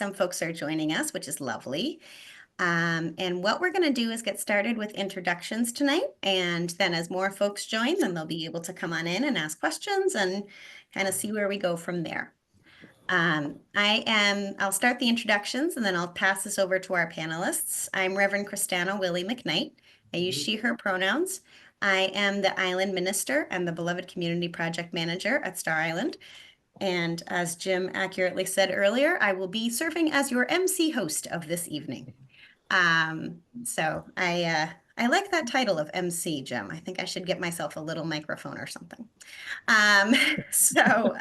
some folks are joining us, which is lovely. And what we're going to do is get started with introductions tonight. And then as more folks join, then they'll be able to come on in and ask questions and kind of see where we go from there. I'll start the introductions and then I'll pass this over to our panelists. I'm Reverend Christana Willie McKnight. I use she, her pronouns. I am the Island Minister and the Beloved Community Project Manager at Star Island. And as Jim accurately said earlier, I will be serving as your MC host of this evening. So I like that title of MC, Jim. I think I should get myself a little microphone or something. So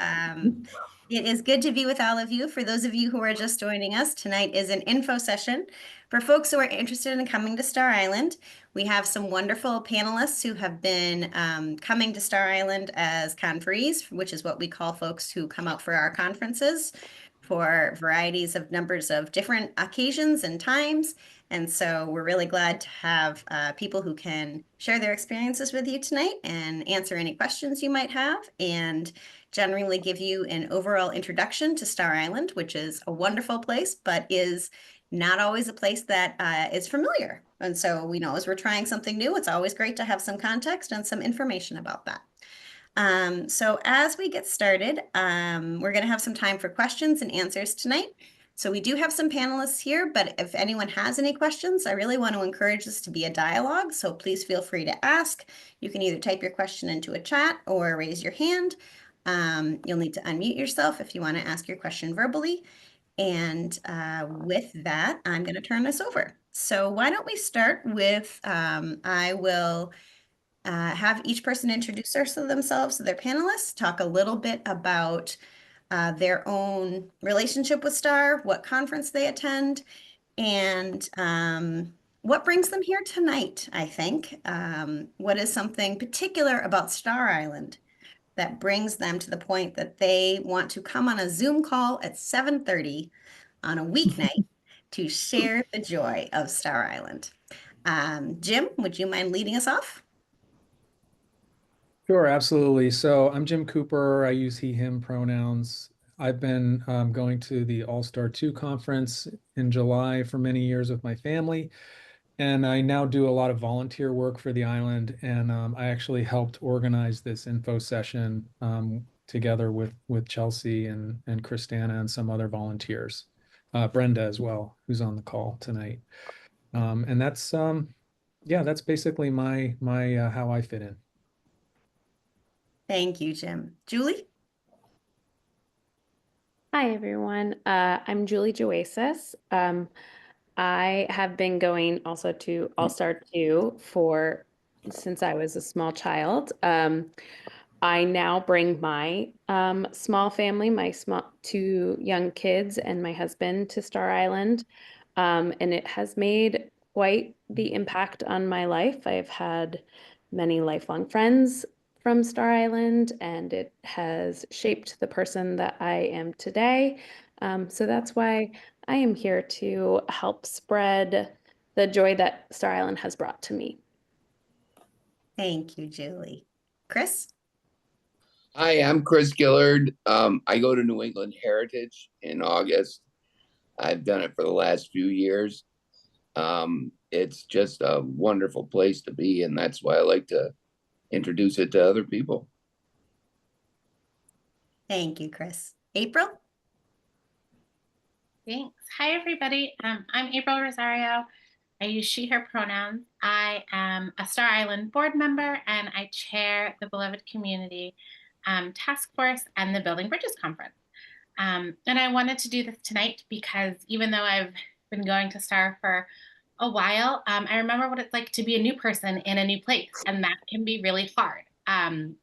it is good to be with all of you. For those of you who are just joining us, tonight is an info session for folks who are interested in coming to Star Island. We have some wonderful panelists who have been coming to Star Island as conferees, which is what we call folks who come out for our conferences for varieties of numbers of different occasions and times. And so we're really glad to have people who can share their experiences with you tonight and answer any questions you might have and generally give you an overall introduction to Star Island, which is a wonderful place, but is not always a place that is familiar. And so we know as we're trying something new, it's always great to have some context and some information about that. So as we get started, we're going to have some time for questions and answers tonight. So we do have some panelists here, but if anyone has any questions, I really want to encourage this to be a dialogue. So please feel free to ask. You can either type your question into a chat or raise your hand. You'll need to unmute yourself if you want to ask your question verbally. And with that, I'm going to turn this over. So why don't we start with, I will have each person introduce themselves to their panelists, talk a little bit about their own relationship with Star, what conference they attend, and what brings them here tonight, I think. What is something particular about Star Island that brings them to the point that they want to come on a Zoom call at 7:30 on a weeknight to share the joy of Star Island? Jim, would you mind leading us off? Sure, absolutely. So I'm Jim Cooper. I use he, him pronouns. I've been going to the All-Star 2 conference in July for many years with my family. And I now do a lot of volunteer work for the island. And I actually helped organize this info session together with Chelsea and Christana and some other volunteers. Brenda as well, who's on the call tonight. And yeah, that's basically my how I fit in. Thank you, Jim. Julie? Hi, everyone. I'm Julie Joasis. I have been going also to All-Star 2 since I was a small child. I now bring my small family, my two young kids and my husband to Star Island. And it has made quite the impact on my life. I've had many lifelong friends from Star Island, and it has shaped the person that I am today. So that's why I am here to help spread the joy that Star Island has brought to me. Thank you, Julie. Chris? Hi, I'm Chris Gillard. I go to New England Heritage in August. I've done it for the last few years. It's just a wonderful place to be, and that's why I like to introduce it to other people. Thank you, Chris. April? Thanks. Hi, everybody. I'm April Rosario. I use she, her pronouns. I am a Star Island board member, and I chair the Beloved Community Task Force and the Building Bridges Conference. And I wanted to do this tonight because even though I've been going to Star for a while, I remember what it's like to be a new person in a new place, and that can be really hard.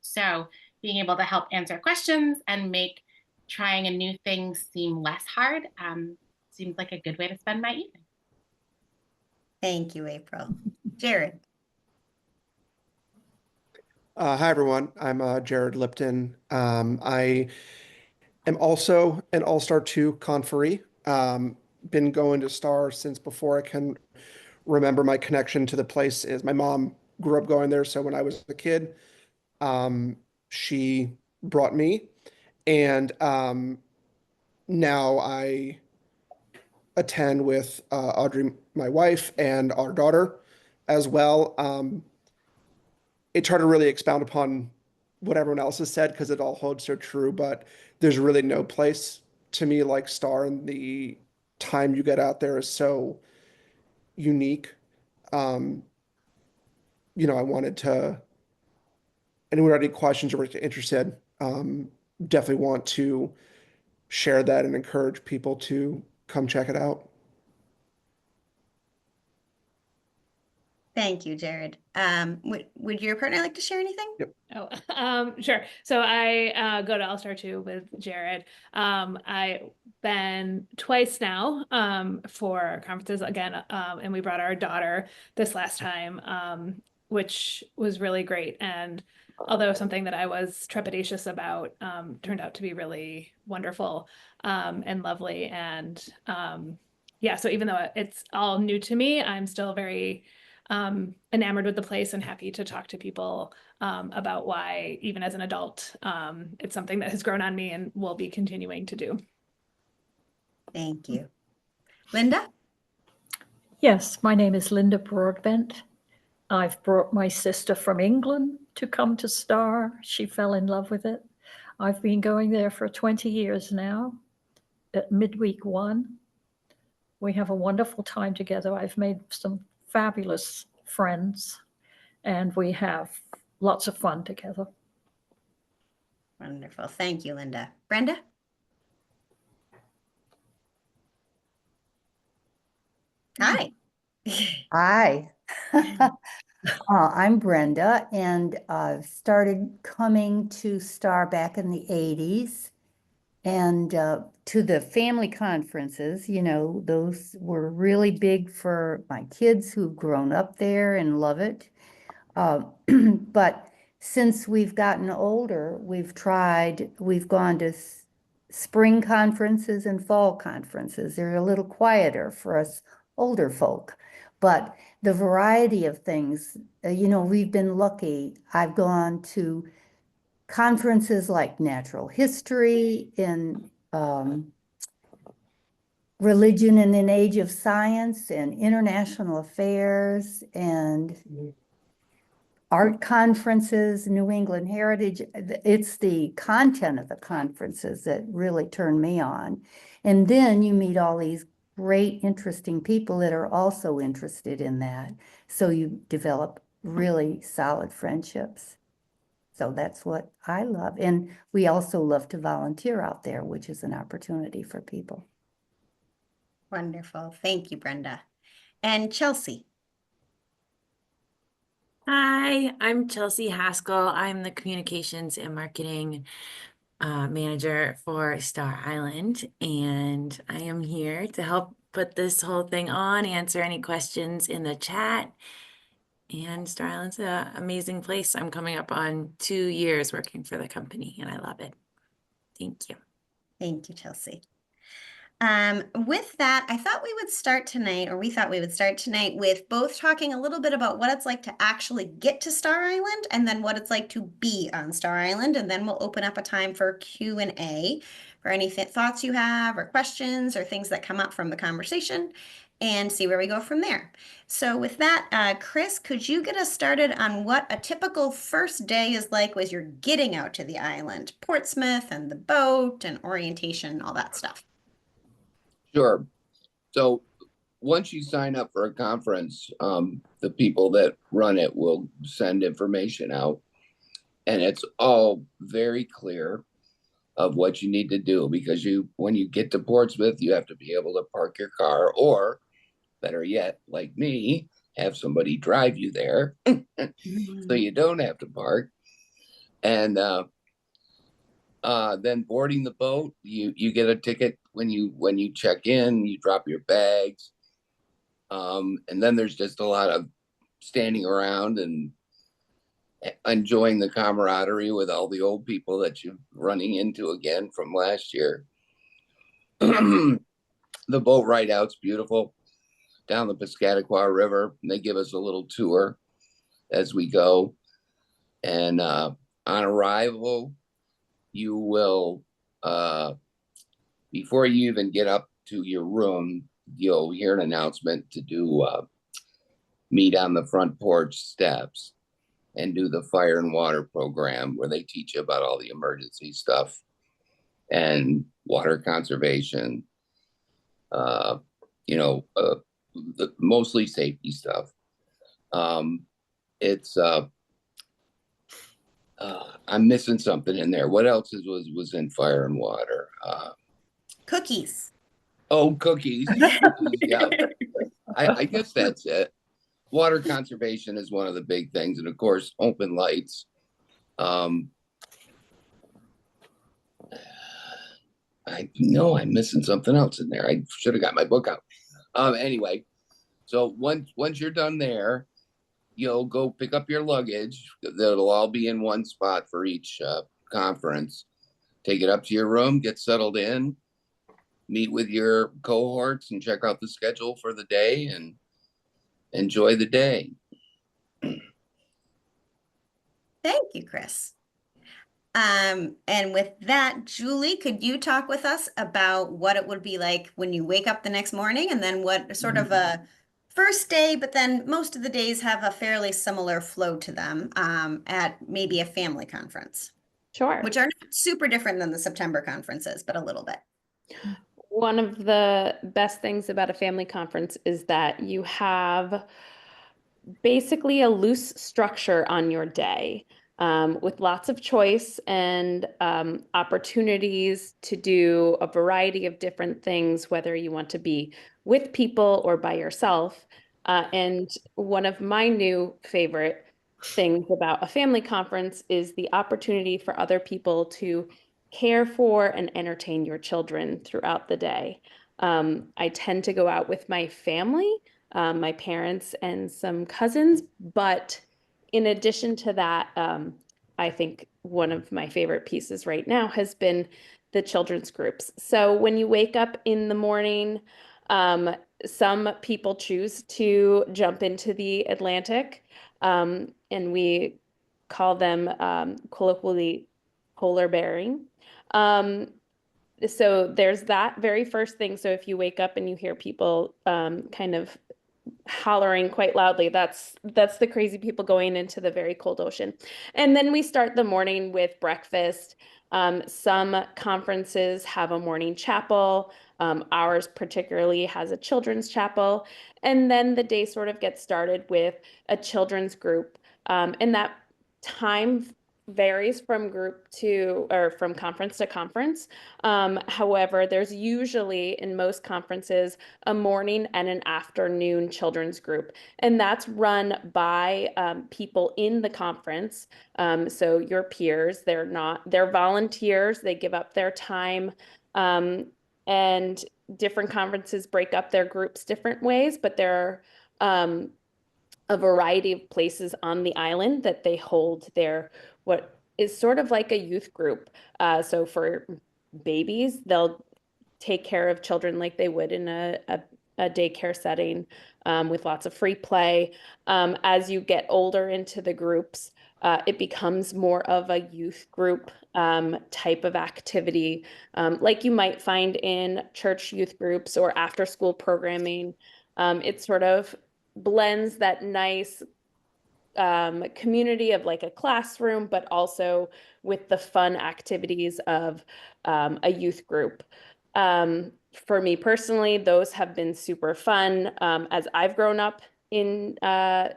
So being able to help answer questions and make trying a new thing seem less hard seems like a good way to spend my evening. Thank you, April. Jared? Hi, everyone. I'm Jared Lipton. I am also an All-Star 2 conferee. Been going to Star since before I can remember. My connection to the place is my mom grew up going there. So when I was a kid, she brought me. And now I attend with Audrey, my wife, and our daughter as well. It's hard to really expound upon what everyone else has said because it all holds so true, but there's really no place to me like Star, and the time you get out there is so unique. Um, I wanted to, anyone have any questions or interested, definitely want to share that and encourage people to come check it out. Thank you, Jared. Would your partner like to share anything? Yep. Oh, sure. So I go to All Star 2 with Jared. I've been twice now for conferences again, and we brought our daughter this last time, which was really great. And although something that I was trepidatious about, turned out to be really wonderful and lovely. And yeah, so even though it's all new to me, I'm still very enamored with the place and happy to talk to people about why, even as an adult, it's something that has grown on me and will be continuing to do. Thank you. Linda? Yes, my name is Linda Broadbent. I've brought my sister from England to come to STAR. She fell in love with it. I've been going there for 20 years now at midweek 1. We have a wonderful time together. I've made some fabulous friends and we have lots of fun together. Wonderful. Thank you, Linda. Brenda? Hi. Hi. I'm Brenda, and I've started coming to STAR back in the 80s and to the family conferences. Those were really big for my kids who've grown up there and love it. But since we've gotten older, we've gone to spring conferences and fall conferences. They're a little quieter for us older folk, but the variety of things, we've been lucky. I've gone to conferences like natural history, in religion in an age of science, and international affairs, and art conferences, New England Heritage. It's the content of the conferences that really turn me on. And then you meet all these great, interesting people that are also interested in that. So you develop really solid friendships. So that's what I love. And we also love to volunteer out there, which is an opportunity for people. Wonderful. Thank you, Brenda. And Chelsea? Hi, I'm Chelsea Haskell. I'm the communications and marketing manager for Star Island, and I am here to help put this whole thing on, answer any questions in the chat. And Star Island's an amazing place. I'm coming up on 2 years working for the company, and I love it. Thank you. Thank you, Chelsea. With that, we thought we would start tonight with both talking a little bit about what it's like to actually get to Star Island and then what it's like to be on Star Island. And then we'll open up a time for Q&A for any thoughts you have or questions or things that come up from the conversation and see where we go from there. So with that, Chris, could you get us started on what a typical first day is like as you're getting out to the island, Portsmouth and the boat and orientation and all that stuff? Sure. So once you sign up for a conference, the people that run it will send information out, and it's all very clear of what you need to do, because when you get to Portsmouth, you have to be able to park your car, or better yet, like me, have somebody drive you there so you don't have to park. And then boarding the boat, you get a ticket when you check in, you drop your bags. And then there's just a lot of standing around and enjoying the camaraderie with all the old people that you're running into again from last year. The boat ride out's beautiful down the Piscataqua River. And they give us a little tour as we go. And on arrival, you will, before you even get up to your room, you'll hear an announcement to do meet on the front porch steps and do the fire and water program where they teach you about all the emergency stuff and water conservation, mostly safety stuff. I'm missing something in there. What else was in fire and water? Cookies. Oh, cookies. Yeah, I guess that's it. Water conservation is one of the big things, and of course, open lights. I know I'm missing something else in there. I should have got my book out. Anyway, so once you're done there, you'll go pick up your luggage. That'll all be in one spot for each conference. Take it up to your room, get settled in, meet with your cohorts, and check out the schedule for the day and enjoy the day. Thank you, Chris. And with that, Julie, could you talk with us about what it would be like when you wake up the next morning, and then what sort of a first day, but then most of the days have a fairly similar flow to them at maybe a family conference, Sure. which are not super different than the September conferences, but a little bit. One of the best things about a family conference is that you have basically a loose structure on your day, with lots of choice and opportunities to do a variety of different things, whether you want to be with people or by yourself. And one of my new favorite things about a family conference is the opportunity for other people to care for and entertain your children throughout the day. I tend to go out with my family, my parents and some cousins, but in addition to that, I think one of my favorite pieces right now has been the children's groups. So when you wake up in the morning, some people choose to jump into the Atlantic, and we call them colloquially polar bearing. So there's that very first thing. So if you wake up and you hear people kind of hollering quite loudly, that's the crazy people going into the very cold ocean. And then we start the morning with breakfast. Some conferences have a morning chapel. Ours particularly has a children's chapel. And then the day sort of gets started with a children's group. And that time varies from from conference to conference. However, there's usually in most conferences a morning and an afternoon children's group, and that's run by people in the conference. So your peers, they're volunteers, they give up their time, and different conferences break up their groups different ways, but there are a variety of places on the island that they hold what is sort of like a youth group. So for babies, they'll take care of children like they would in a daycare setting, with lots of free play. As you get older into the groups, it becomes more of a youth group type of activity, like you might find in church youth groups or after school programming. It sort of blends that nice community of like a classroom, but also with the fun activities of a youth group. For me personally, those have been super fun. As I've grown up in the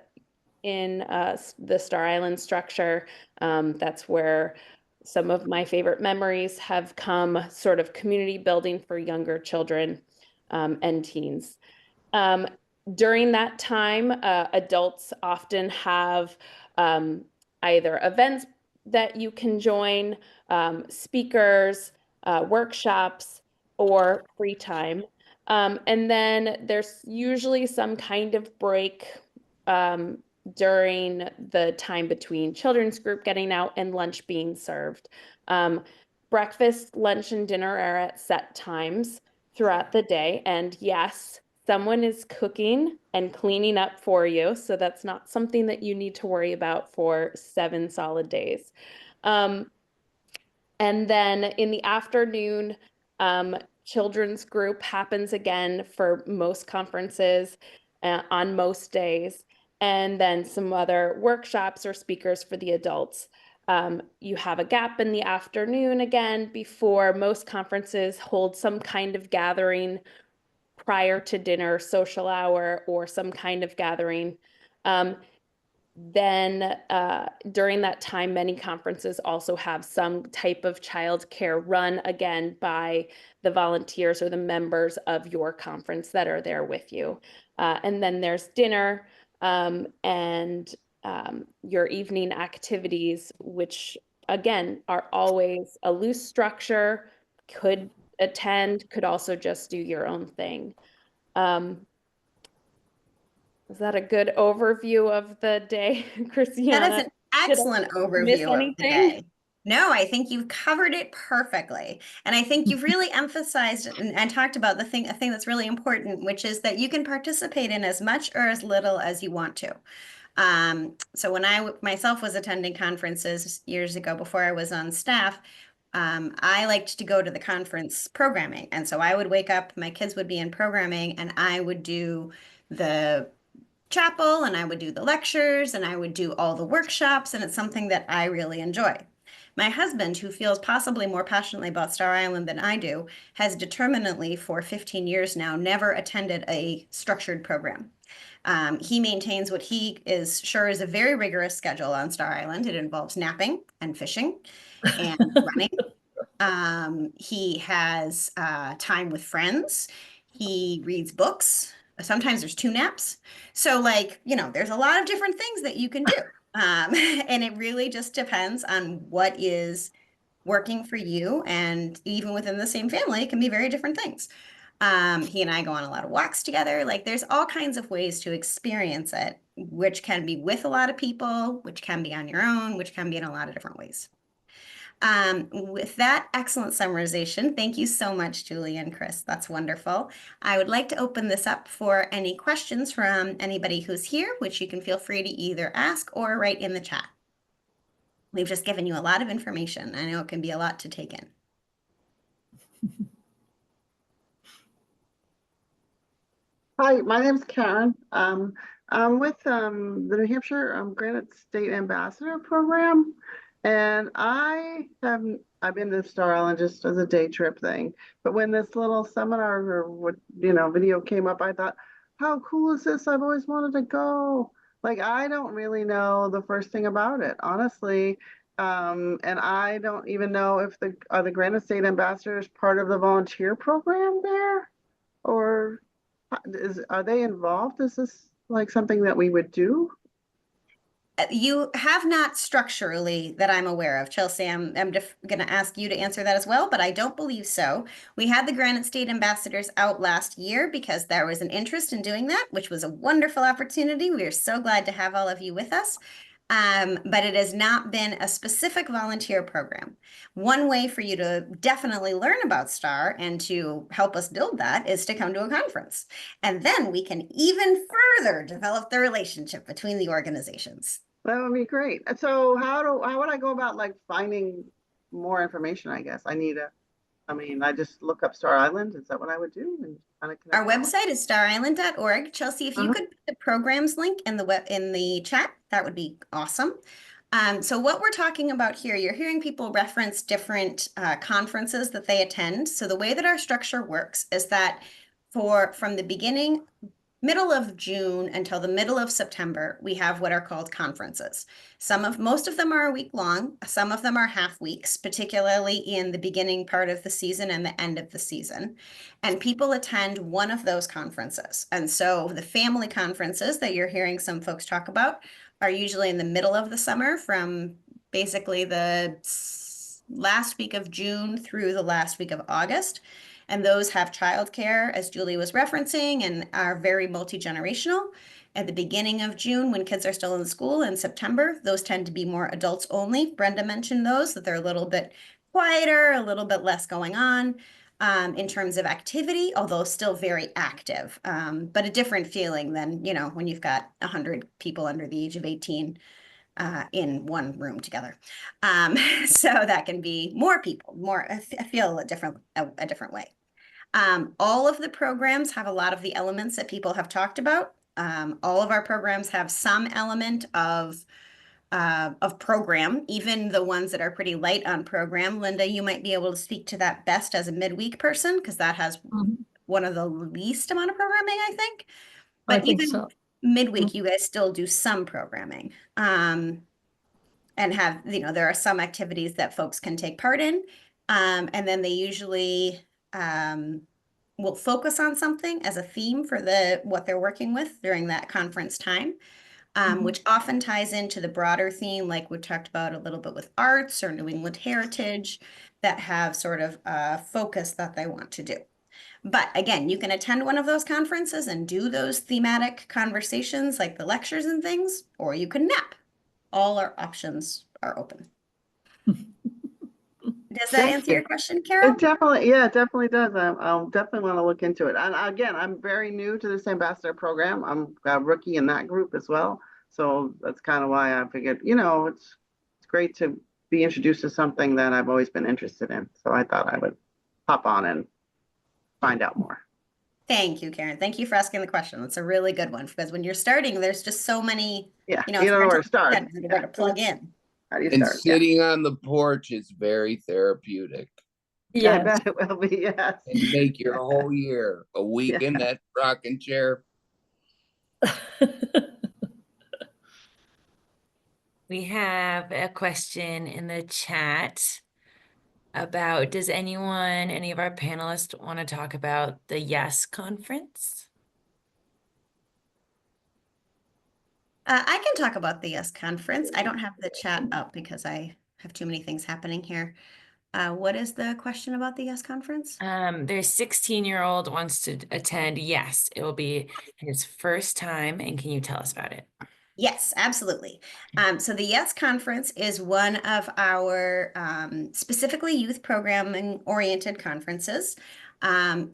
Star Island structure, that's where some of my favorite memories have come, sort of community building for younger children and teens. During that time, adults often have either events that you can join, speakers, workshops, or free time. And then there's usually some kind of break during the time between children's group getting out and lunch being served. Breakfast, lunch, and dinner are at set times throughout the day. And yes, someone is cooking and cleaning up for you. So that's not something that you need to worry about for 7 solid days. And then in the afternoon, children's group happens again for most conferences on most days, and then some other workshops or speakers for the adults. You have a gap in the afternoon again before most conferences hold some kind of gathering prior to dinner, social hour, or some kind of gathering. Then during that time, many conferences also have some type of childcare run again by the volunteers or the members of your conference that are there with you. And then there's dinner and your evening activities, which again are always a loose structure, could attend, could also just do your own thing. Is that a good overview of the day, Christiana? That is an excellent miss overview of the anything? day. No, I think you've covered it perfectly. And I think you've really emphasized and talked about a thing that's really important, which is that you can participate in as much or as little as you want to. So when I myself was attending conferences years ago before I was on staff, I liked to go to the conference programming. And so I would wake up, my kids would be in programming, and I would do the chapel and I would do the lectures and I would do all the workshops, and it's something that I really enjoy. My husband, who feels possibly more passionately about Star Island than I do, has determinedly for 15 years now never attended a structured program. He maintains what he is sure is a very rigorous schedule on Star Island. It involves napping and fishing and running. He has time with friends. He reads books. Sometimes there's 2 naps. So like, there's a lot of different things that you can do. And it really just depends on what is working for you. And even within the same family, it can be very different things. He and I go on a lot of walks together. Like there's all kinds of ways to experience it, which can be with a lot of people, which can be on your own, which can be in a lot of different ways. With that excellent summarization, thank you so much, Julie and Chris. That's wonderful. I would like to open this up for any questions from anybody who's here, which you can feel free to either ask or write in the chat. We've just given you a lot of information. I know it can be a lot to take in. Hi, my name's Karen. I'm with the New Hampshire Granite State Ambassador Program, and I've been to Star Island just as a day trip thing. But when this little seminar or video came up, I thought, how cool is this? I've always wanted to go. Like I don't really know the first thing about it, honestly. And I don't even know if are the Granite State Ambassadors part of the volunteer program there, or are they involved? Is this like something that we would do? You have not structurally that I'm aware of. Chelsea, I'm going to ask you to answer that as well, but I don't believe so. We had the Granite State Ambassadors out last year because there was an interest in doing that, which was a wonderful opportunity. We are so glad to have all of you with us. But it has not been a specific volunteer program. One way for you to definitely learn about STAR and to help us build that is to come to a conference. And then we can even further develop the relationship between the organizations. That would be great. So how would I go about like finding more information? I guess I just look up Star Island. Is that what I would do? And kind of our website is starisland.org. Chelsea, if you could put the programs link in the chat, that would be awesome. So what we're talking about here, you're hearing people reference different conferences that they attend. So the way that our structure works is that from the middle of June until the middle of September, we have what are called conferences. Most of them are a week long. Some of them are half weeks, particularly in the beginning part of the season and the end of the season. And people attend one of those conferences. And so the family conferences that you're hearing some folks talk about are usually in the middle of the summer, from basically the last week of June through the last week of August. And those have childcare, as Julie was referencing, and are very multi-generational. At the beginning of June, when kids are still in school, in September, those tend to be more adults only. Brenda mentioned those, that they're a little bit quieter, a little bit less going on in terms of activity, although still very active, but a different feeling than, when you've got 100 people under the age of 18 in one room together. So that can be more people, feel a different way. All of the programs have a lot of the elements that people have talked about. All of our programs have some element of program, even the ones that are pretty light on program. Linda, you might be able to speak to that best as a midweek person, because that has one of the least amount of programming, I think. I But think even so. midweek, you guys still do some programming. And have, there are some activities that folks can take part in. And then they usually will focus on something as a theme for what they're working with during that conference time. Which often ties into the broader theme, like we talked about a little bit with arts or New England heritage, that have sort of a focus that they want to do. But again, you can attend one of those conferences and do those thematic conversations like the lectures and things, or you can nap. All our options are open. Does that Thank answer you. your question, Carol? It definitely does. I'll definitely want to look into it. And again, I'm very new to this ambassador program. I'm a rookie in that group as well. So that's kind of why I figured, it's great to be introduced to something that I've always been interested in. So I thought I would hop on and find out more. Thank you, Karen. Thank you for asking the question. That's a really good one, because when you're starting, there's just so many, Yeah, you know, you it's don't know hard where to start. where to plug in. How do you And start? Yeah. sitting on the porch is very therapeutic. I Yes. bet it will be, yes. And make your whole year a week in that rocking chair. We have a question in the chat about, does any of our panelists want to talk about the YES conference? I can talk about the YES conference. I don't have the chat up because I have too many things happening here. What is the question about the YES conference? Their 16-year-old wants to attend. Yes, it will be his first time. And can you tell us about it? Yes, absolutely. So the YES conference is one of our specifically youth programming oriented conferences. I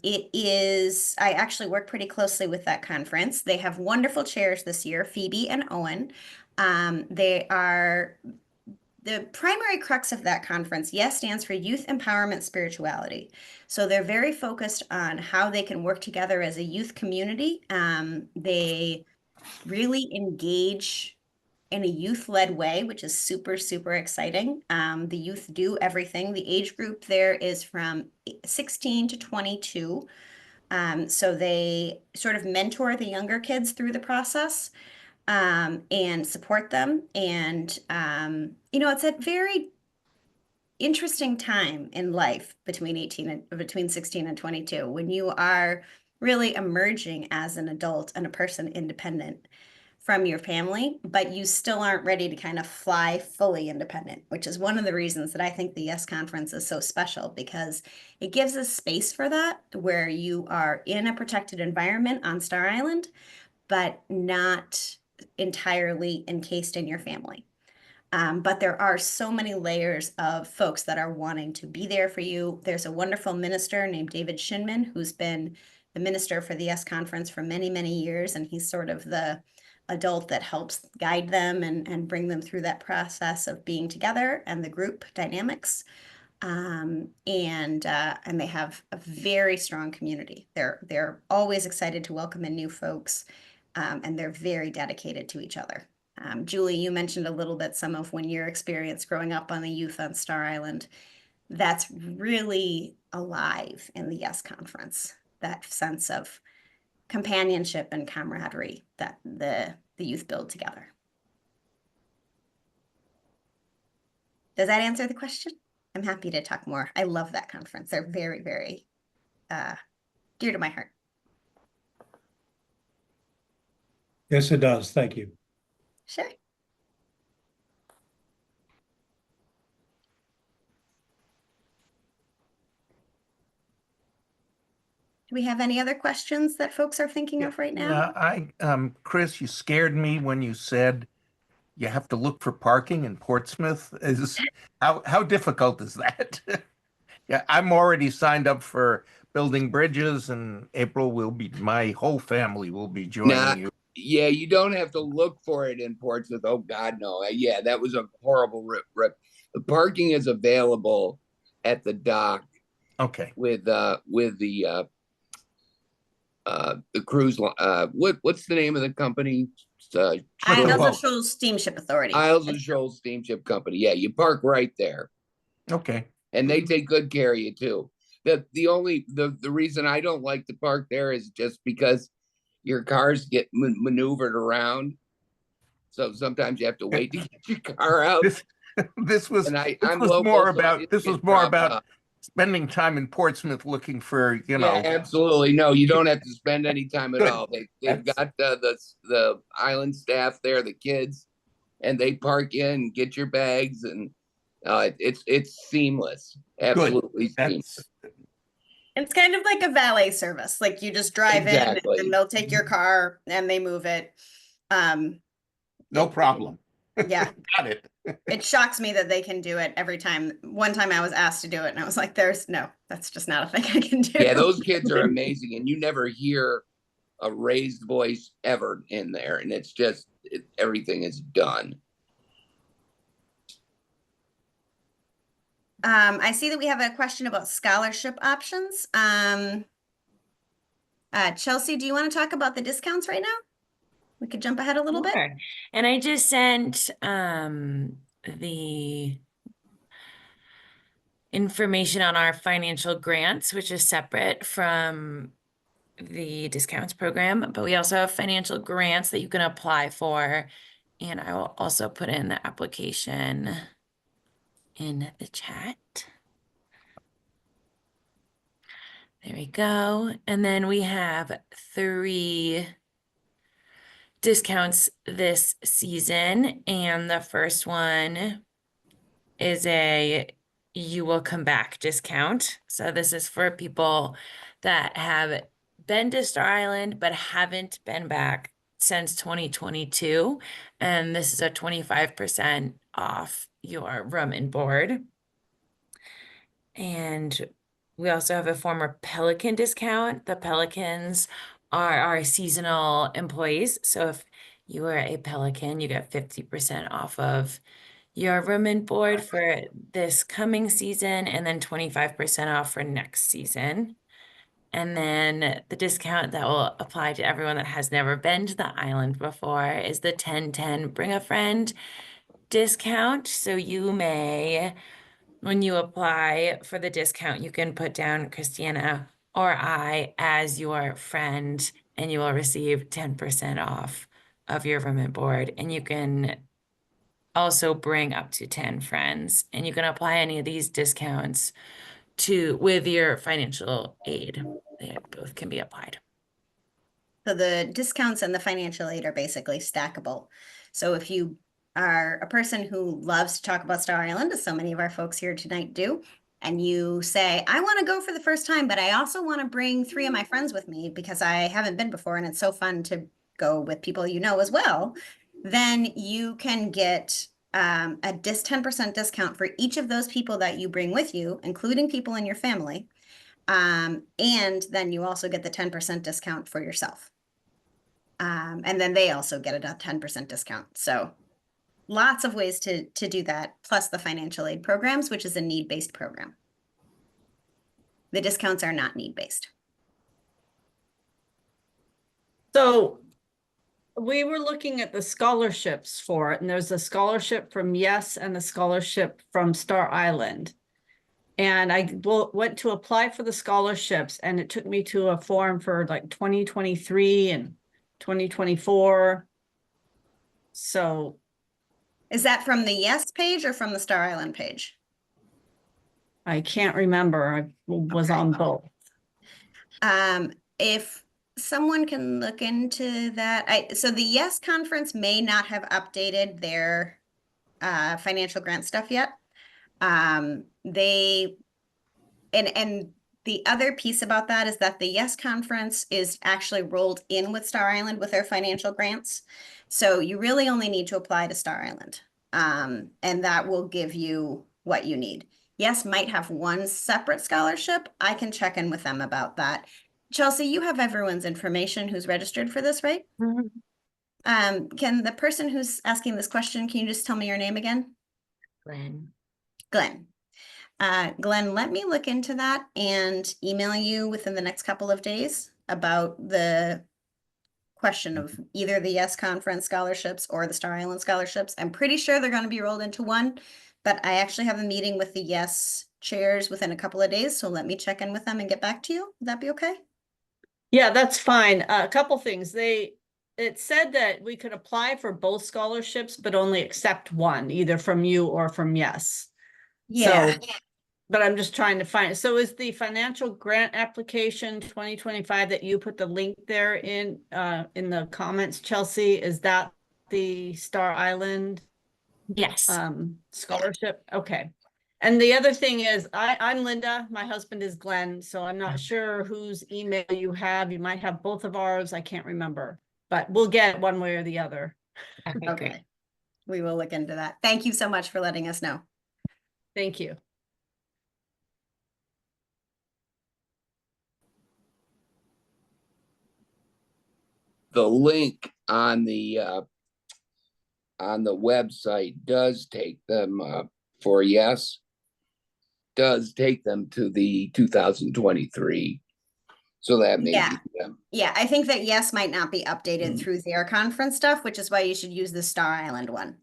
actually work pretty closely with that conference. They have wonderful chairs this year, Phoebe and Owen. They are the primary crux of that conference. YES stands for Youth Empowerment Spirituality. So they're very focused on how they can work together as a youth community. They really engage in a youth-led way, which is super, super exciting. The youth do everything. The age group there is from 16 to 22. So they sort of mentor the younger kids through the process and support them. And, it's a very interesting time in life between 16 and 22, when you are really emerging as an adult and a person independent from your family, but you still aren't ready to kind of fly fully independent, which is one of the reasons that I think the YES conference is so special, because it gives us space for that, where you are in a protected environment on Star Island, but not entirely encased in your family. But there are so many layers of folks that are wanting to be there for you. There's a wonderful minister named David Shinman, who's been the minister for the YES conference for many, many years. And he's sort of the adult that helps guide them and bring them through that process of being together and the group dynamics. And they have a very strong community. They're always excited to welcome in new folks, and they're very dedicated to each other. Julie, you mentioned a little bit some of when your experience growing up on the youth on Star Island. That's really alive in the YES conference, that sense of companionship and camaraderie that the youth build together. Does that answer the question? I'm happy to talk more. I love that conference. They're very, very dear to my heart. Yes, it does. Thank you. Sure. Do we have any other questions that folks are thinking of right now? Chris, you scared me when you said you have to look for parking in Portsmouth. How difficult is that? Yeah, I'm already signed up for building bridges, and April my whole family will be joining you. Yeah, you don't have to look for it in Portsmouth. Oh God, no. Yeah, that was a horrible rip. The parking is available at the dock. Okay. with the cruise what's the name of the company? Isles of boat. Shoals Steamship Authority. Isles of Shoals Steamship Company. Yeah, you park right there, Okay. and they take good care of you too. The reason I don't like to park there is just because your cars get maneuvered around, so sometimes you have to wait to get your car out. This was And this I'm was local, more so about it this was gets more dropped about off. spending time in Portsmouth looking for, you know. Yeah, absolutely. No, you don't have to spend any time at Good. all. They've That's- got the island staff there, the kids, and they park in, get your bags, and it's seamless. Absolutely seamless. That's It's kind of like a valet service. Like you just drive in Exactly. and they'll take your car and they move it. no problem. Yeah. Got it. It shocks me that they can do it every time. One time I was asked to do it and I was like, that's just not a thing I can do. Yeah, those kids are amazing, and you never hear a raised voice ever in there, and it's just everything is done. I see that we have a question about scholarship options. Chelsea, do you want to talk about the discounts right now? We could jump ahead a little bit. Sure. And I just sent the information on our financial grants, which is separate from the discounts program, but we also have financial grants that you can apply for. And I will also put in the application in the chat. There we go. And then we have 3 discounts this season. And the first one is a You Will Come Back discount. So this is for people that have been to Star Island but haven't been back since 2022. And this is a 25% off your room and board. And we also have a former Pelican discount. The Pelicans are our seasonal employees. So if you are a Pelican, you get 50% off of your room and board for this coming season, and then 25% off for next season. And then the discount that will apply to everyone that has never been to the island before is the 10/10 Bring a Friend discount. So you may, when you apply for the discount, you can put down Christiana or I as your friend, and you will receive 10% off of your room and board. And you can also bring up to 10 friends, and you can apply any of these discounts with your financial aid. They both can be applied. So the discounts and the financial aid are basically stackable. So if you are a person who loves to talk about Star Island, as so many of our folks here tonight do, and you say, I want to go for the first time, but I also want to bring 3 of my friends with me because I haven't been before and it's so fun to go with people you know as well, then you can get a 10% discount for each of those people that you bring with you, including people in your family. And then you also get the 10% discount for yourself. And then they also get a 10% discount. So lots of ways to do that, plus the financial aid programs, which is a need-based program. The discounts are not need-based. So we were looking at the scholarships for it, and there's a scholarship from Yes and a scholarship from Star Island. And I went to apply for the scholarships, and it took me to a form for like 2023 and 2024. So is that from the Yes page or from the Star Island page? I can't remember. I was on both. If someone can look into that. So the Yes conference may not have updated their financial grant stuff yet. And the other piece about that is that the Yes conference is actually rolled in with Star Island with their financial grants. So you really only need to apply to Star Island. And that will give you what you need. Yes might have one separate scholarship. I can check in with them about that. Chelsea, you have everyone's information who's registered for this, right? Mm-hmm. Can the person who's asking this question, can you just tell me your name again? Glenn. Glenn. Glenn, let me look into that and email you within the next couple of days about the question of either the Yes Conference scholarships or the Star Island scholarships. I'm pretty sure they're going to be rolled into one, but I actually have a meeting with the Yes chairs within a couple of days. So let me check in with them and get back to you. Would that be okay? Yeah, that's fine. A couple things. It said that we could apply for both scholarships, but only accept one, either from you or from Yes. Yeah. So, but I'm just trying to find, so is the financial grant application 2025 that you put the link there in the comments, Chelsea, is that the Star Island Yes. scholarship? Okay. And the other thing is, I'm Linda, my husband is Glenn, so I'm not sure whose email you have. You might have both of ours, I can't remember, but we'll get one way or the other. Okay, great. Okay. We will look into that. Thank you so much for letting us know. Thank you. The link on the website does take them for Yes, does take them to the 2023. So that may Yeah. be them. Yeah, I think that Yes might not be updated through their conference stuff, which is why you should use the Star Island one.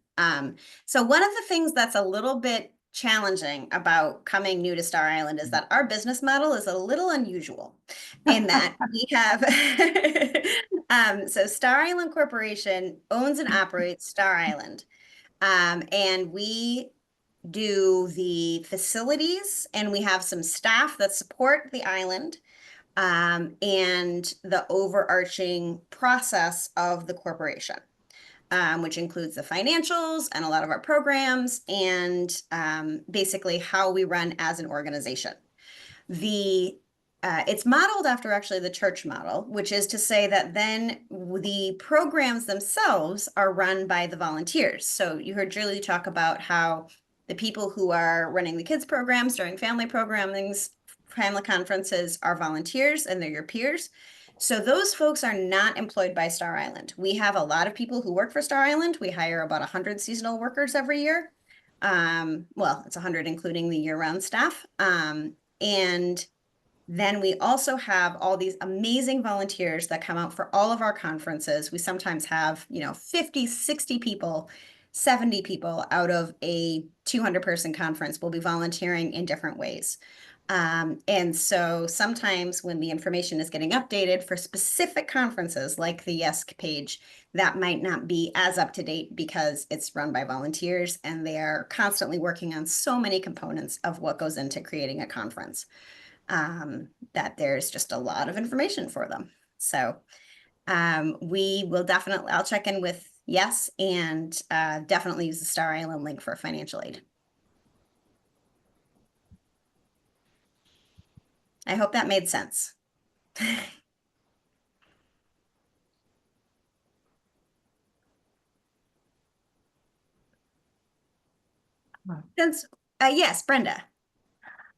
So one of the things that's a little bit challenging about coming new to Star Island is that our business model is a little unusual in that we have so Star Island Corporation owns and operates Star Island. And we do the facilities and we have some staff that support the island. And the overarching process of the corporation, which includes the financials and a lot of our programs and basically how we run as an organization. It's modeled after actually the church model, which is to say that then the programs themselves are run by the volunteers. So you heard Julie talk about how the people who are running the kids programs during family programmings, family conferences are volunteers and they're your peers. So those folks are not employed by Star Island. We have a lot of people who work for Star Island. We hire about 100 seasonal workers every year. Well, it's 100 including the year-round staff. And then we also have all these amazing volunteers that come out for all of our conferences. We sometimes have, 50, 60 people, 70 people out of a 200-person conference will be volunteering in different ways. And so sometimes when the information is getting updated for specific conferences like the Yes page, that might not be as up to date because it's run by volunteers and they are constantly working on so many components of what goes into creating a conference, that there's just a lot of information for them. So we will definitely, I'll check in with Yes and definitely use the Star Island link for financial aid. I hope that made sense. Since, yes, Brenda.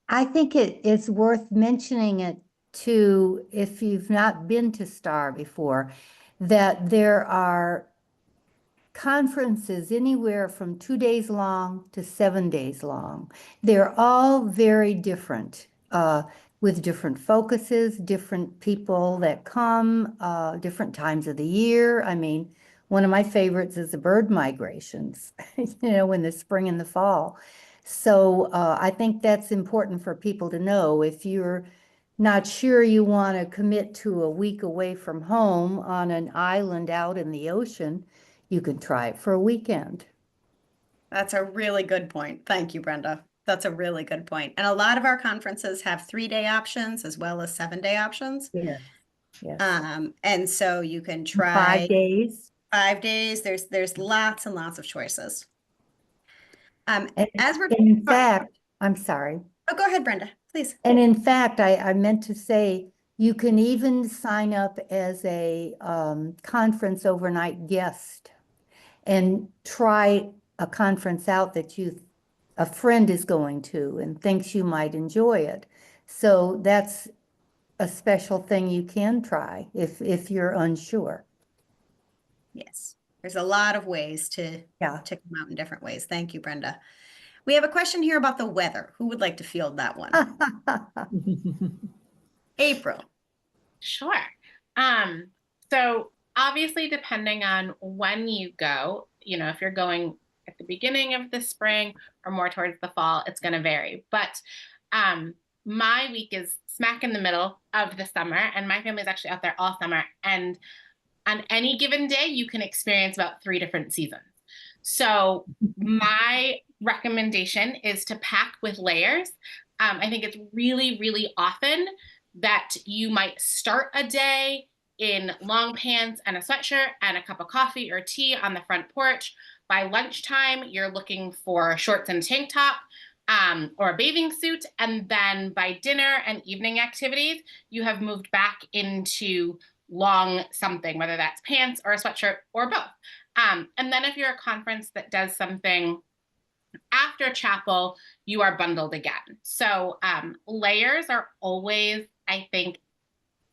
I think it is worth mentioning it too, if you've not been to STAR before, that there are conferences anywhere from 2 days long to 7 days long. They're all very different, with different focuses, different people that come, different times of the year. I mean, one of my favorites is the bird migrations, in the spring and the fall. So I think that's important for people to know. If you're not sure you want to commit to a week away from home on an island out in the ocean, you can try it for a weekend. That's a really good point. Thank you, Brenda. That's a really good point. And a lot of our conferences have 3-day options as well as 7-day options. Yeah. Yes. And so you can try 5 days. 5 days. There's lots and lots of choices. And As we're in fact, I'm sorry. Oh, go ahead, Brenda, please. And in fact, I meant to say, you can even sign up as a conference overnight guest and try a conference out that a friend is going to and thinks you might enjoy it. So that's a special thing you can try if you're unsure. Yes, there's a lot of ways to Yeah. come out in different ways. Thank you, Brenda. We have a question here about the weather. Who would like to field that one? April. Sure. So obviously, depending on when you go, if you're going at the beginning of the spring or more towards the fall, it's going to vary. But my week is smack in the middle of the summer, and my family's actually out there all summer. And on any given day, you can experience about 3 different seasons. So my recommendation is to pack with layers. I think it's really, really often that you might start a day in long pants and a sweatshirt and a cup of coffee or tea on the front porch. By lunchtime, you're looking for shorts and tank top or a bathing suit. And then by dinner and evening activities, you have moved back into long something, whether that's pants or a sweatshirt or both. And then if you're a conference that does something after chapel, you are bundled again. So layers are always, I think,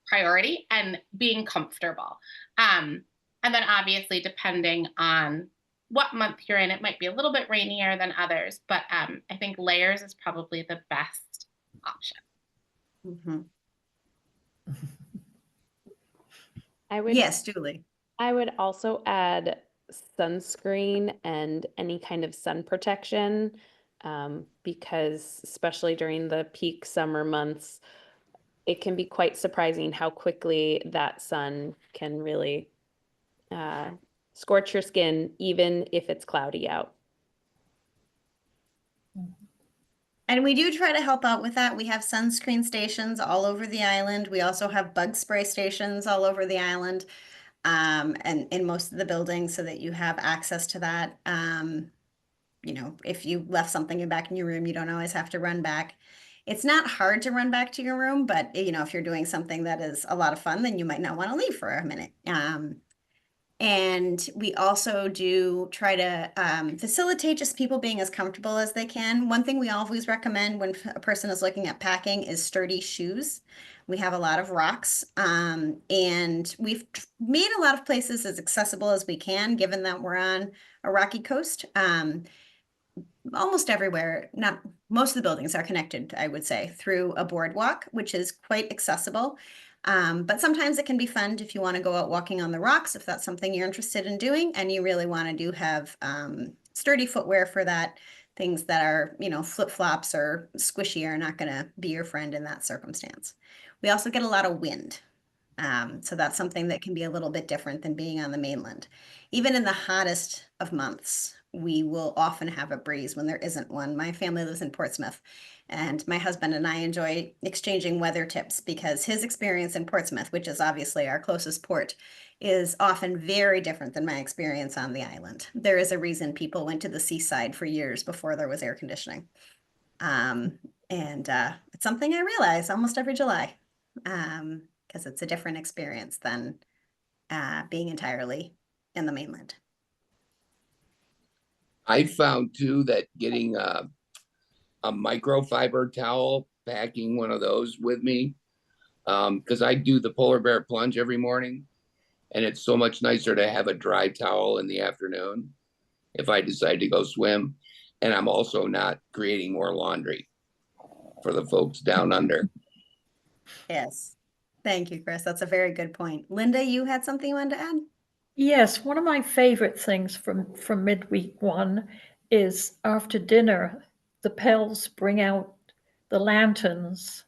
priority, and being comfortable. And then obviously, depending on what month you're in, it might be a little bit rainier than others, but I think layers is probably the best option. Yes, Julie. I would also add sunscreen and any kind of sun protection, because especially during the peak summer months, it can be quite surprising how quickly that sun can really scorch your skin, even if it's cloudy out. And we do try to help out with that. We have sunscreen stations all over the island. We also have bug spray stations all over the island, and in most of the buildings, so that you have access to that. If you left something back in your room, you don't always have to run back. It's not hard to run back to your room, but if you're doing something that is a lot of fun, then you might not want to leave for a minute. And we also do try to facilitate just people being as comfortable as they can. One thing we always recommend when a person is looking at packing is sturdy shoes. We have a lot of rocks, and we've made a lot of places as accessible as we can, given that we're on a rocky coast. Almost everywhere, not most of the buildings are connected, I would say, through a boardwalk, which is quite accessible. But sometimes it can be fun if you want to go out walking on the rocks, if that's something you're interested in doing, and you really want to have sturdy footwear for that. Things that are, flip-flops or squishy are not going to be your friend in that circumstance. We also get a lot of wind. So that's something that can be a little bit different than being on the mainland. Even in the hottest of months, we will often have a breeze when there isn't one. My family lives in Portsmouth, and my husband and I enjoy exchanging weather tips because his experience in Portsmouth, which is obviously our closest port, is often very different than my experience on the island. There is a reason people went to the seaside for years before there was air conditioning. And it's something I realize almost every July, because it's a different experience than being entirely in the mainland. I found too that getting a microfiber towel, packing one of those with me, because I do the polar bear plunge every morning, and it's so much nicer to have a dry towel in the afternoon if I decide to go swim. And I'm also not creating more laundry for the folks down under. Yes. Thank you, Chris. That's a very good point. Linda, you had something you wanted to add? Yes, one of my favorite things from midweek one is after dinner, the Pells bring out the lanterns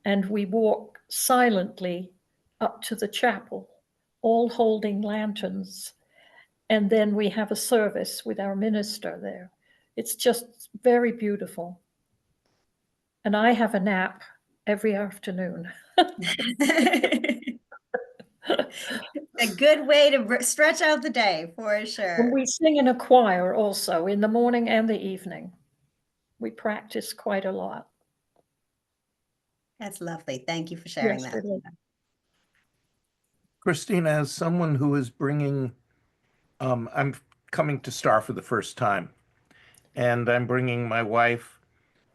and we walk silently up to the chapel, all holding lanterns. And then we have a service with our minister there. It's just very beautiful. And I have a nap every afternoon. A good way to stretch out the day, for sure. And we sing in a choir also in the morning and the evening. We practice quite a lot. That's lovely. Thank you for sharing Yes, that. it is. Christina, as someone who is bringing, I'm coming to Star for the first time, and I'm bringing my wife,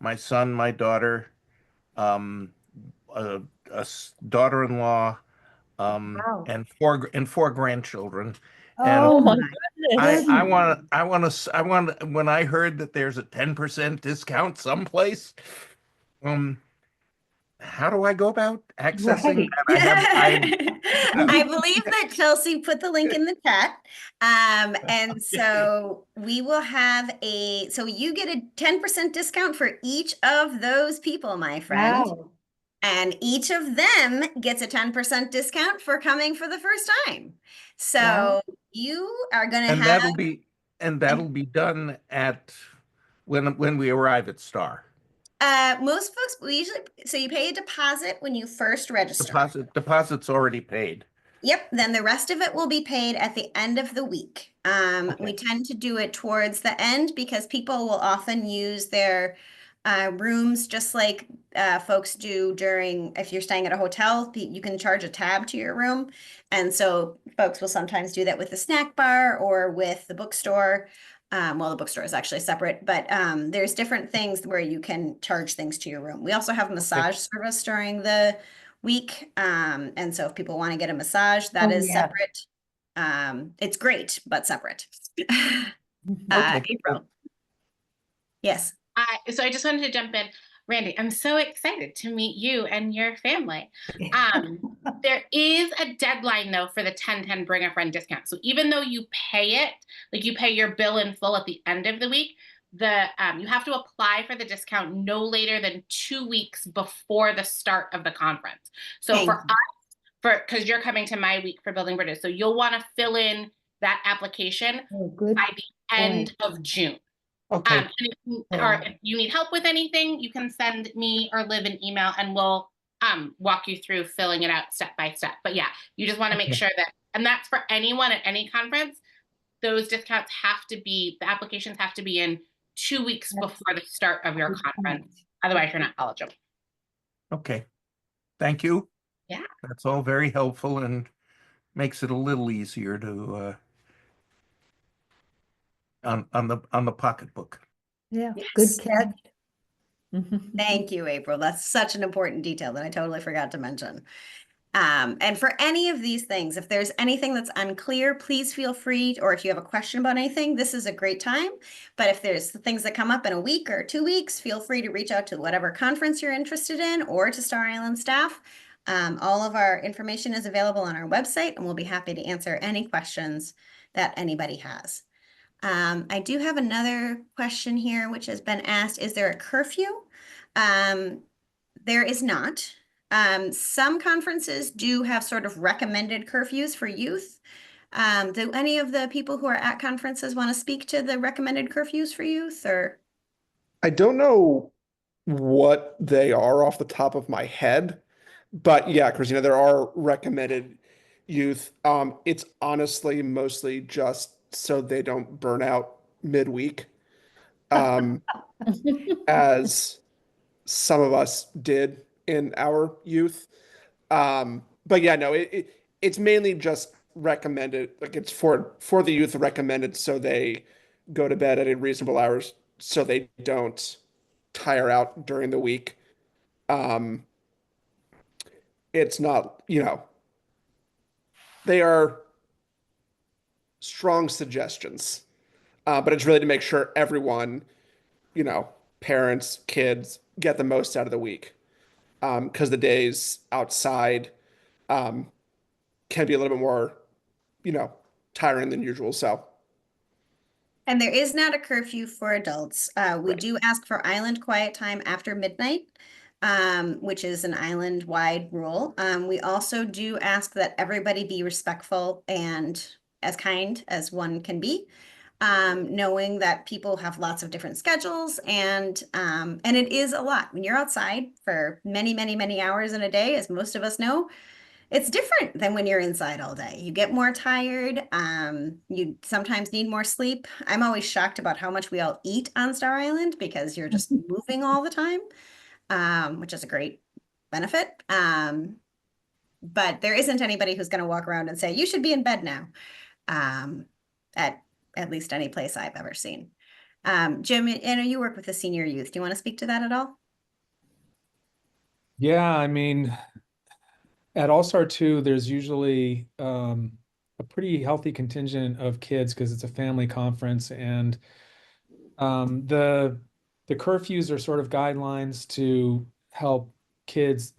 my son, my daughter, a daughter-in-law, Wow. and four grandchildren. Oh my my when I heard that there's a 10% discount someplace, how do I go about accessing Right. that? I believe that Chelsea put the link in the chat. And so we will have so you get a 10% discount for each of those people, my friend. Wow. And each of them gets a 10% discount for coming for the first time. So Wow. you are going to And have, that'll be done at when we arrive at Star. most folks, so you pay a deposit when you first register. Deposit's already paid. Yep, then the rest of it will be paid at the end of the week. We tend to do it towards the end because people will often use their rooms just like folks do if you're staying at a hotel, you can charge a tab to your room. And so folks will sometimes do that with the snack bar or with the bookstore. Well, the bookstore is actually separate, but there's different things where you can charge things to your room. We also have a massage service during the week. And so if people want to get a massage, that is separate. It's great, but separate. April. Yes. So I just wanted to jump in. Randy, I'm so excited to meet you and your family. There is a deadline though for the 10/10 bring a friend discount. So even though you pay it, like you pay your bill in full at the end of the week, you have to apply for the discount no later than 2 weeks before the start of the conference. So because you're coming to my week for Building Bridges, so you'll want to fill in that application by the end of June. Okay. Or if you need help with anything, you can send me or Liv an email and we'll walk you through filling it out step by step. But yeah, you just want to make sure that, and that's for anyone at any conference, those discounts the applications have to be in 2 weeks before the start of your conference. Otherwise, you're not eligible. Okay. Thank you. Yeah. That's all very helpful and makes it a little easier to on the pocketbook. Yeah, Yes. good catch. Thank you, April. That's such an important detail that I totally forgot to mention. And for any of these things, if there's anything that's unclear, please feel free, or if you have a question about anything, this is a great time. But if there's things that come up in a week or 2 weeks, feel free to reach out to whatever conference you're interested in or to Star Island staff. All of our information is available on our website, and we'll be happy to answer any questions that anybody has. I do have another question here, which has been asked, is there a curfew? There is not. Some conferences do have sort of recommended curfews for youth. Do any of the people who are at conferences want to speak to the recommended curfews for youth, or? I don't know what they are off the top of my head, but yeah, Christina, there are recommended youth. It's honestly mostly just so they don't burn out midweek, as some of us did in our youth. But yeah, no, it's mainly just recommended, like it's for the youth recommended so they go to bed at reasonable hours so they don't tire out during the week. It's not, they are strong suggestions, but it's really to make sure everyone, parents, kids, get the most out of the week. Because the days outside can be a little bit more, tiring than usual. So. And there is not a curfew for adults. We do ask for island quiet time after midnight, which is an island-wide rule. We also do ask that everybody be respectful and as kind as one can be, knowing that people have lots of different schedules, and it is a lot. When you're outside for many, many, many hours in a day, as most of us know, it's different than when you're inside all day. You get more tired. You sometimes need more sleep. I'm always shocked about how much we all eat on Star Island because you're just moving all the time, which is a great benefit. But there isn't anybody who's going to walk around and say, you should be in bed now, at least any place I've ever seen. Jim, I know you work with the senior youth. Do you want to speak to that at all? Yeah, I mean, at All Star 2, there's usually a pretty healthy contingent of kids because it's a family conference, and the curfews are sort of guidelines to help kids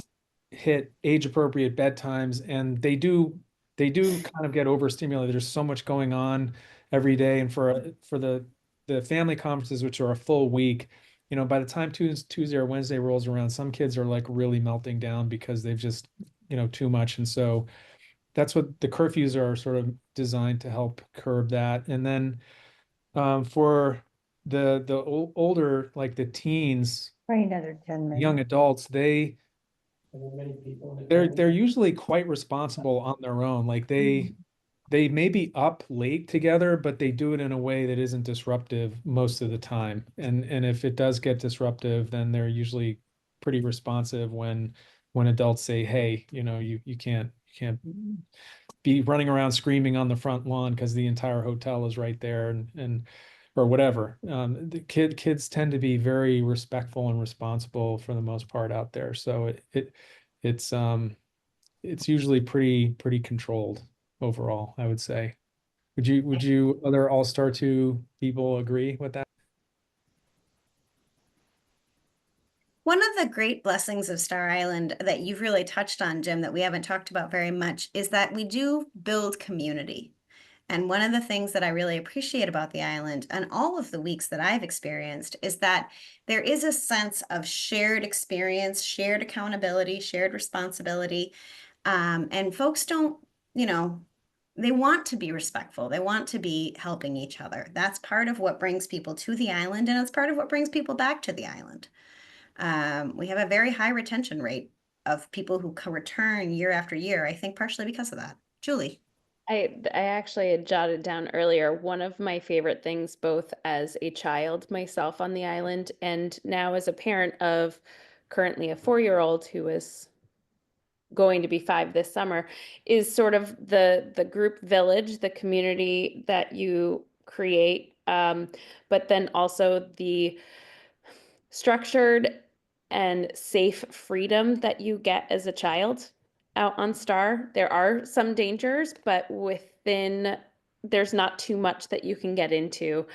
hit age appropriate bedtimes, and they do kind of get overstimulated. There's so much going on every day, and for the family conferences, which are a full week, by the time Tuesday or Wednesday rolls around, some kids are like really melting down because they've just too much. And so that's what the curfews are sort of designed to help curb that. And then for the older, like the teens, Probably another 10 minutes. young adults, they're usually quite responsible on their own. Like they may be up late together, but they do it in a way that isn't disruptive most of the time. And if it does get disruptive, then they're usually pretty responsive when adults say, hey, you can't be running around screaming on the front lawn because the entire hotel is right there, and or whatever. The kids tend to be very respectful and responsible for the most part out there. So it's usually pretty controlled overall, I would say. Would you other All-Star 2 people agree with that? One of the great blessings of Star Island that you've really touched on, Jim, that we haven't talked about very much, is that we do build community. And one of the things that I really appreciate about the island and all of the weeks that I've experienced is that there is a sense of shared experience, shared accountability, shared responsibility. And folks don't, they want to be respectful. They want to be helping each other. That's part of what brings people to the island, and it's part of what brings people back to the island. We have a very high retention rate of people who return year after year, I think partially because of that. Julie. I actually had jotted down earlier, one of my favorite things, both as a child myself on the island and now as a parent of currently a 4-year-old who is going to be 5 this summer, is sort of the group village, the community that you create, but then also the structured and safe freedom that you get as a child out on Star. There are some dangers, but there's not too much that you can get into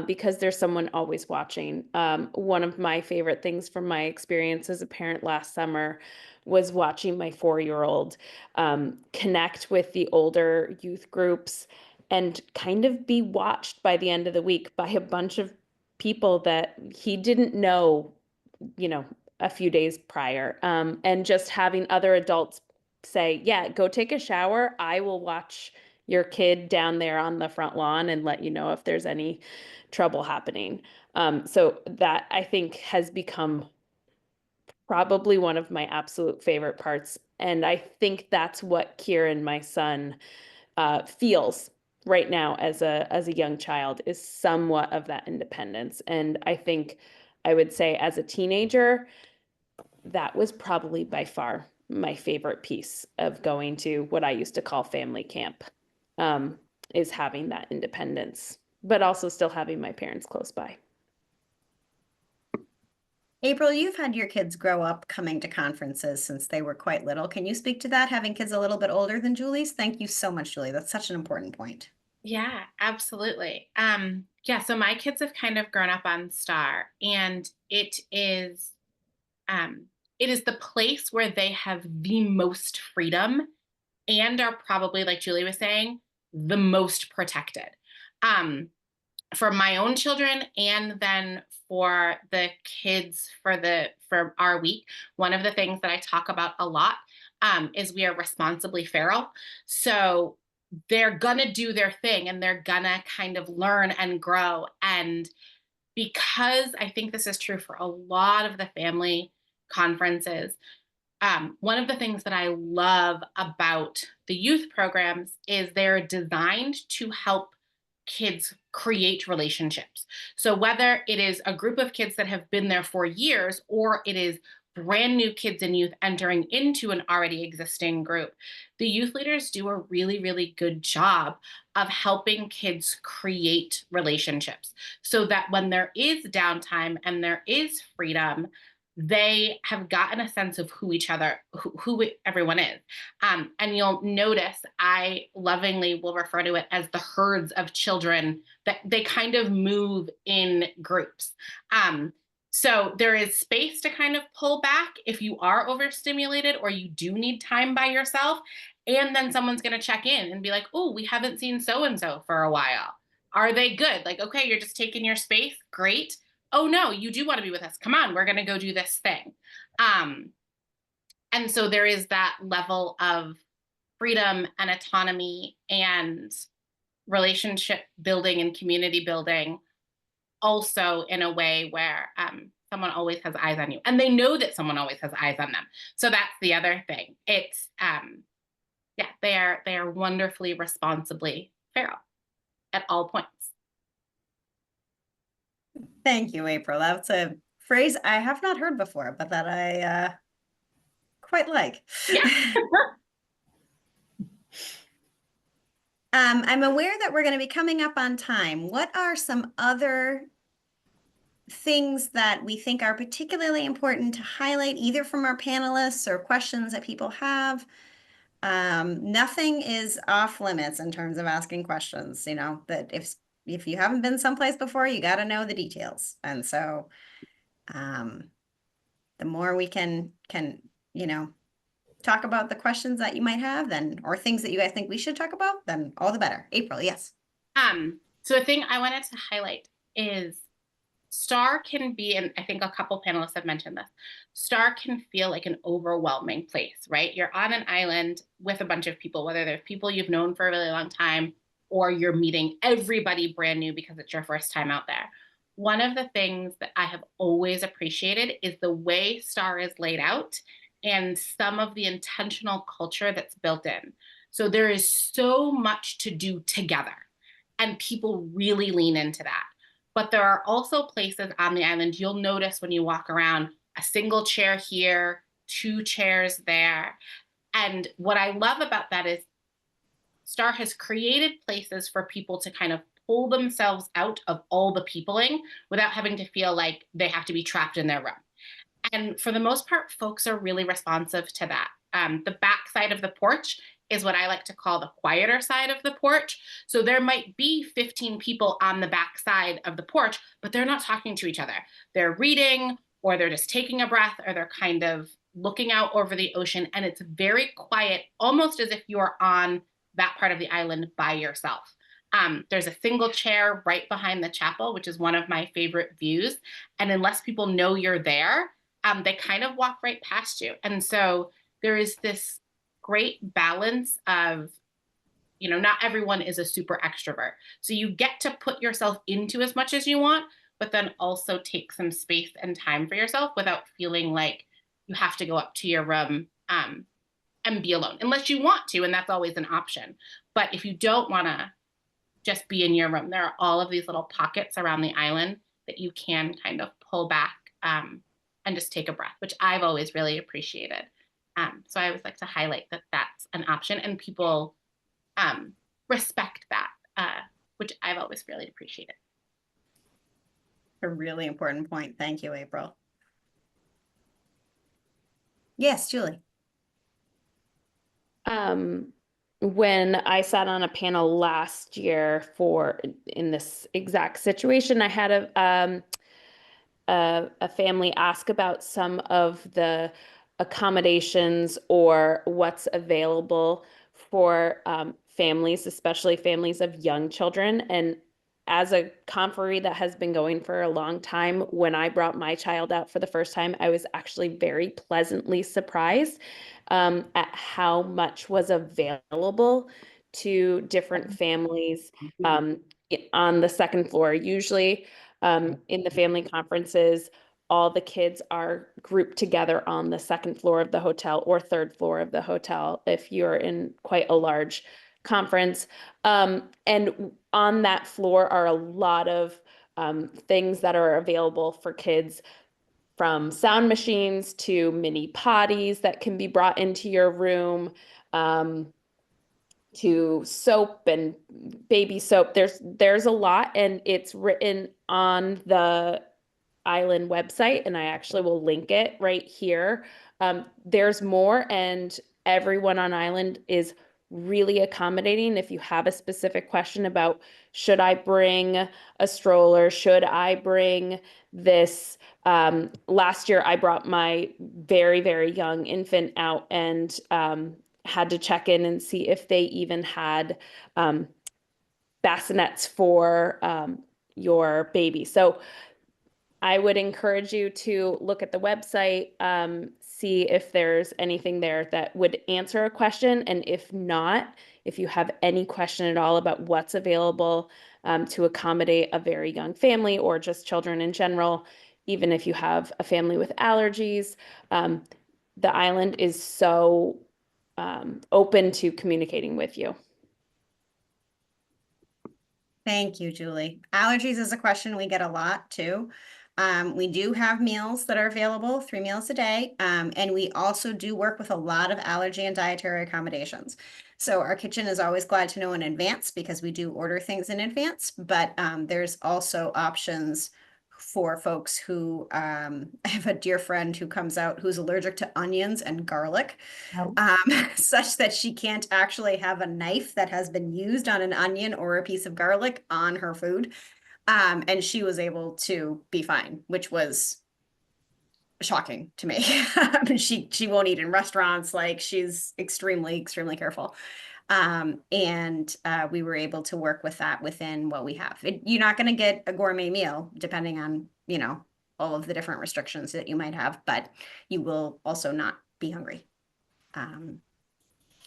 because there's someone always watching. One of my favorite things from my experience as a parent last summer was watching my 4-year-old connect with the older youth groups and kind of be watched by the end of the week by a bunch of people that he didn't know, a few days prior. And just having other adults say, yeah, go take a shower. I will watch your kid down there on the front lawn and let you know if there's any trouble happening. So that, I think, has become probably one of my absolute favorite parts. And I think that's what Kieran, my son, feels right now as a young child, is somewhat of that independence. And I think I would say as a teenager, that was probably by far my favorite piece of going to what I used to call family camp, is having that independence, but also still having my parents close by. April, you've had your kids grow up coming to conferences since they were quite little. Can you speak to that, having kids a little bit older than Julie's? Thank you so much, Julie. That's such an important point. Yeah, absolutely. Yeah, so my kids have kind of grown up on Star, and it is the place where they have the most freedom and are probably, like Julie was saying, the most protected. For my own children, and then for the kids for our week, one of the things that I talk about a lot is we are responsibly feral. So they're gonna do their thing and they're gonna kind of learn and grow. And because I think this is true for a lot of the family conferences, one of the things that I love about the youth programs is they're designed to help kids create relationships. So whether it is a group of kids that have been there for years, or it is brand new kids and youth entering into an already existing group, the youth leaders do a really, really good job of helping kids create relationships so that when there is downtime and there is freedom, they have gotten a sense of who each other, who everyone is. And you'll notice I lovingly will refer to it as the herds of children, that they kind of move in groups. So there is space to kind of pull back if you are overstimulated or you do need time by yourself. And then someone's going to check in and be like, oh, we haven't seen so-and-so for a while. Are they good? Like, okay, you're just taking your space. Great. Oh no, you do want to be with us. Come on, we're going to go do this thing. And so there is that level of freedom and autonomy and relationship building and community building, also in a way where someone always has eyes on you, and they know that someone always has eyes on them. So that's the other thing. It's yeah, they are wonderfully, responsibly feral at all points. Thank you, April. That's a phrase I have not heard before, but that I quite like. Yeah. I'm aware that we're going to be coming up on time. What are some other things that we think are particularly important to highlight, either from our panelists or questions that people have? Nothing is off limits in terms of asking questions, you know, that if you haven't been someplace before, you got to know the details. And so the more we can, you know, talk about the questions that you might have, then, or things that you guys think we should talk about, then all the better. April, yes. So a thing I wanted to highlight is STAR can be, and I think a couple panelists have mentioned this, STAR can feel like an overwhelming place, right? You're on an island with a bunch of people, whether they're people you've known for a really long time, or you're meeting everybody brand new because it's your first time out there. One of the things that I have always appreciated is the way STAR is laid out and some of the intentional culture that's built in. So there is so much to do together, and people really lean into that. But there are also places on the island you'll notice when you walk around, a single chair here, 2 chairs there. And what I love about that is STAR has created places for people to kind of pull themselves out of all the peopling without having to feel like they have to be trapped in their room. And for the most part, folks are really responsive to that. The back side of the porch is what I like to call the quieter side of the porch. So there might be 15 people on the back side of the porch, but they're not talking to each other. They're reading, or they're just taking a breath, or they're kind of looking out over the ocean. And it's very quiet, almost as if you're on that part of the island by yourself. There's a single chair right behind the chapel, which is one of my favorite views. And unless people know you're there, they kind of walk right past you. And so there is this great balance of, you know, not everyone is a super extrovert. So you get to put yourself into as much as you want, but then also take some space and time for yourself without feeling like you have to go up to your room and be alone, unless you want to, and that's always an option. But if you don't want to just be in your room, there are all of these little pockets around the island that you can kind of pull back and just take a breath, which I've always really appreciated. So I always like to highlight that that's an option, and people respect that, which I've always really appreciated. A really important point. Thank you, April. Yes, Julie. When I sat on a panel last year in this exact situation, I had a family ask about some of the accommodations or what's available for families, especially families of young children. And as a conferee that has been going for a long time, when I brought my child out for the first time, I was actually very pleasantly surprised at how much was available to different families on the second floor. Usually in the family conferences, all the kids are grouped together on the second floor of the hotel or third floor of the hotel if you're in quite a large conference. And on that floor are a lot of things that are available for kids, from sound machines to mini potties that can be brought into your room, to soap and baby soap. There's a lot, and it's written on the Island website, and I actually will link it right here. There's more, and everyone on Island is really accommodating. If you have a specific question about, should I bring a stroller? Should I bring this? Last year, I brought my very, very young infant out and had to check in and see if they even had bassinets for your baby. So I would encourage you to look at the website, see if there's anything there that would answer a question. And if not, if you have any question at all about what's available to accommodate a very young family or just children in general, even if you have a family with allergies, the Island is so open to communicating with you. Thank you, Julie. Allergies is a question we get a lot too. We do have meals that are available, 3 meals a day. And we also do work with a lot of allergy and dietary accommodations. So our kitchen is always glad to know in advance because we do order things in advance, but there's also options for folks who, I have a dear friend who comes out who's allergic to onions and garlic, such that she can't actually have a knife that has been used on an onion or a piece of garlic on her food. And she was able to be fine, which was shocking to me. She won't eat in restaurants. Like, she's extremely, extremely careful. And we were able to work with that within what we have. You're not going to get a gourmet meal depending on, you know, all of the different restrictions that you might have, but you will also not be hungry.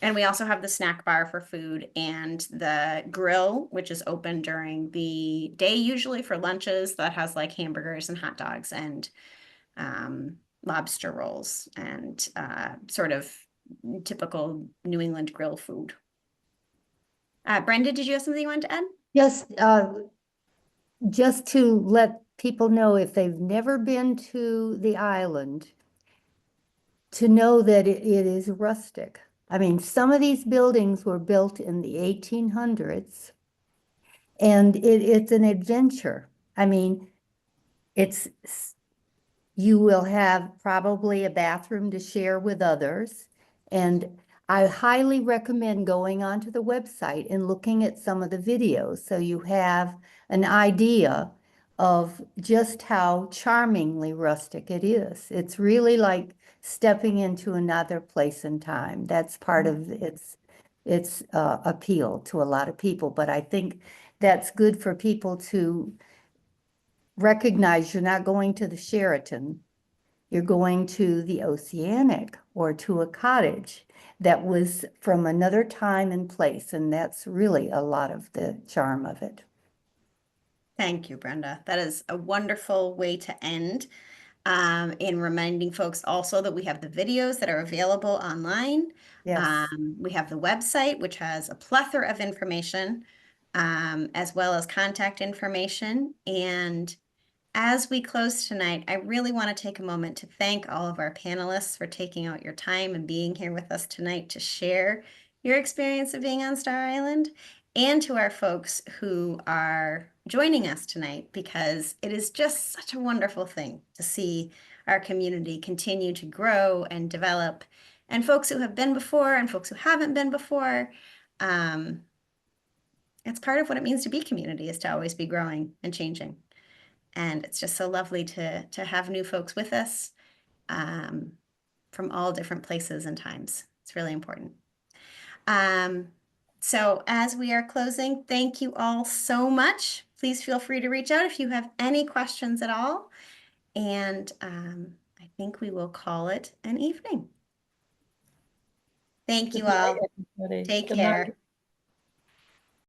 And we also have the snack bar for food and the grill, which is open during the day, usually for lunches, that has like hamburgers and hot dogs and lobster rolls and sort of typical New England grill food. Brenda, did you have something you wanted to add? Yes, just to let people know, if they've never been to the island, to know that it is rustic. I mean, some of these buildings were built in the 1800s, and it's an adventure. I mean, you will have probably a bathroom to share with others, and I highly recommend going onto the website and looking at some of the videos so you have an idea of just how charmingly rustic it is. It's really like stepping into another place and time. That's part of its appeal to a lot of people. But I think that's good for people to recognize you're not going to the Sheraton. You're going to the Oceanic or to a cottage that was from another time and place. And that's really a lot of the charm of it. Thank you, Brenda. That is a wonderful way to end. In reminding folks also that we have the videos that are available online. Yes. We have the website, which has a plethora of information, as well as contact information. And as we close tonight, I really want to take a moment to thank all of our panelists for taking out your time and being here with us tonight to share your experience of being on Star Island, and to our folks who are joining us tonight, because it is just such a wonderful thing to see our community continue to grow and develop, and folks who have been before and folks who haven't been before. It's part of what it means to be community, is to always be growing and changing. And it's just so lovely to have new folks with us from all different places and times. It's really important. So as we are closing, thank you all so much. Please feel free to reach out if you have any questions at all. And I think we will call it an evening. Thank you all. Take care.